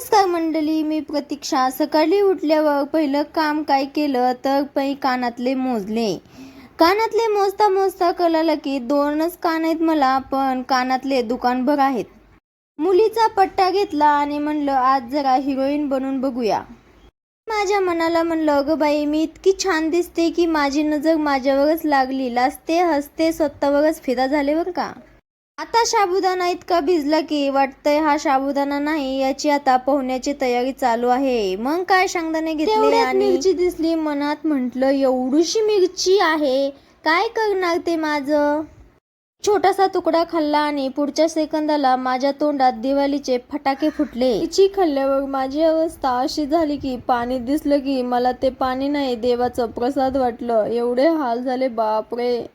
नमस्कार मंडळी, मी प्रतीक्षा. सकाळी उठल्यावर पहिलं काम काय केलं तर कानातले मोजले. कानातले मोजता मोजता कळालं की 2च कान आहेत मला, पण कानातले दुकानभर आहेत. मुलीचा पट्टा घेतला आणि म्हणलं आज जरा हिरोईन बनून बघूया. माझ्या मनाला म्हणलं अगं बाई, मी इतकी छान दिसते की माझी नजर माझ्यावरच लागली. लाजते हसते स्वतःवरच फिदा झाले बरं का. आता साबुदाणा इतका भिजला की वाटतंय हा साबुदाणा नाही, याची आता पोहण्याची तयारी चालू आहे. मग काय शेंगदाणे घेतले आणि मिरची दिसली. मनात म्हटलं एवढीशी मिरची आहे, काय करणार ते माझं. छोटासा तुकडा खाल्ला आणि पुढच्या सेकंदाला माझ्या तोंडात दिवाळीचे फटाके फुटले. मिरची खाल्ल्यावर माझी अवस्था अशी झाली की पाणी दिसलं की मला ते पाणी नाही, देवाचं प्रसाद वाटलं. एवढे हाल झाले बापरे.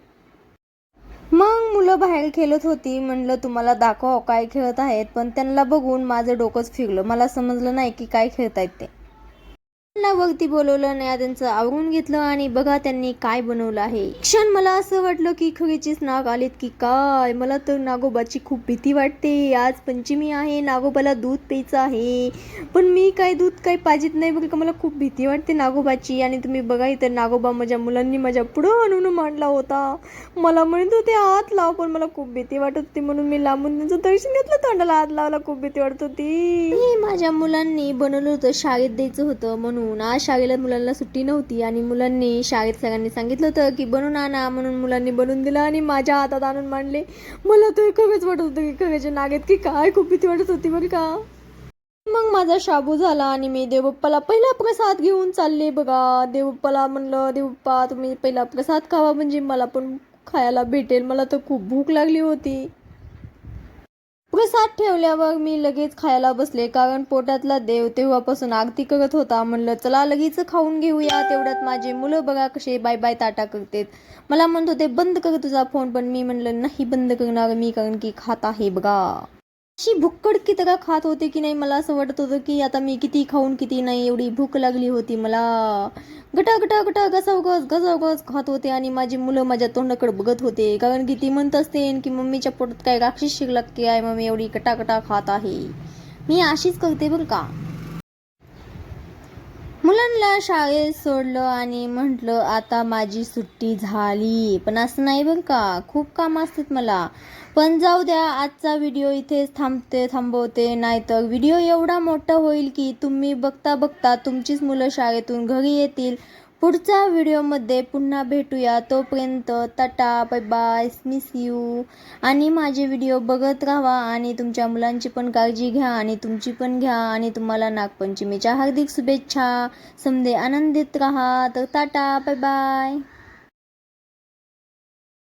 मग मुलं बाहेर खेळत होती. म्हणलं तुम्हाला दाखव काय खेळत आहेत, पण त्यांना बघून माझं डोकंच फिरलं. मला समजलं नाही की काय खेळतायत ते. त्यांना वरती बोलवलं नाही, त्यांचं आवरून घेतलं आणि बघा त्यांनी काय बनवलं आहे. क्षण मला असं वाटलं की खरीचीच नाग आलीत की काय. मला तर नागोबाची खूप भीती वाटते. आज पंचमी आहे, नागोबाला दूध प्यायचं आहे, पण मी काय दूध काही पाजित नाही बरं का. मला खूप भीती वाटते नागोबाची. आणि तुम्ही बघा इथं नागोबा माझ्या मुलांनी माझ्या पुढं आणून मांडला होता. मला म्हणत होते हात लाव, पण मला खूप भीती वाटत होती म्हणून मी लांबून त्यांचं दर्शन घेतलं. तोंडाला हात लावायला खूप भीती वाटत होती. माझ्या मुलांनी बनवलं होतं, शाळेत द्यायचं होतं म्हणून. आज शाळेला मुलांना सुट्टी नव्हती आणि मुलांनी शाळेत सगळ्यांनी सांगितलं होतं की बनवून आणा, म्हणून मुलांनी बनवून दिलं आणि माझ्या हातात आणून मांडले. मला तर खरंच वाटत होतं की खरंचे नागेत की काय. खूप भीती वाटत होती बरं का. मग माझा शाबू झाला आणि मी देवबाप्पाला पहिला प्रसाद घेऊन चालले बघा. देवबाप्पाला म्हणलं देवबाप्पा तुम्ही पहिला प्रसाद खावा, म्हणजे मला पण खायला भेटेल. मला तर खूप भूक लागली होती. प्रसाद ठेवल्यावर मी लगेच खायला बसले, कारण पोटातला देव तेव्हापासून आरती करत होता. म्हणलं चला लगेच खाऊन घेऊया. तेवढ्यात माझे मुलं बघा कसे बाय बाय टाटा करतात. मला म्हणत होते बंद कर तुझा फोन, पण मी म्हणलं नाही बंद करणार मी, कारण की खात आहे बघा. अशी भुक्कड की तरह खात होते की नाही. मला असं वाटत होतं की आता मी किती खाऊन किती नाही, एवढी भूक लागली होती मला. गटा गटा गटा घसावगस खात होते आणि माझी मुलं माझ्या तोंडाकडे बघत होते, कारण की ती म्हणत असते की मम्मीच्या पोटात काय राक्षस शिरला की आहे, मम्मी एवढी गटा खात आहे. मी अशीच करते बरं का. मुलांना शाळेत सोडलं आणि म्हटलं आता माझी सुट्टी झाली, पण असं नाही बरं का, खूप काम असतात मला. पण जाऊ द्या, आजचा व्हिडिओ इथेच थांबवते, नाहीतर व्हिडिओ एवढा मोठा होईल की तुम्ही बघता बघता तुमचीच मुलं शाळेतून घरी येतील. पुढच्या व्हिडिओमध्ये पुन्हा भेटूया. तोपर्यंत tata bye bye, miss you. आणि माझे व्हिडिओ बघत राहा आणि तुमच्या मुलांची पण काळजी घ्या आणि तुमची पण घ्या. आणि तुम्हाला नागपंचमीच्या हार्दिक शुभेच्छा. समदे आनंदित राहा. तर टाटा बाय बाय.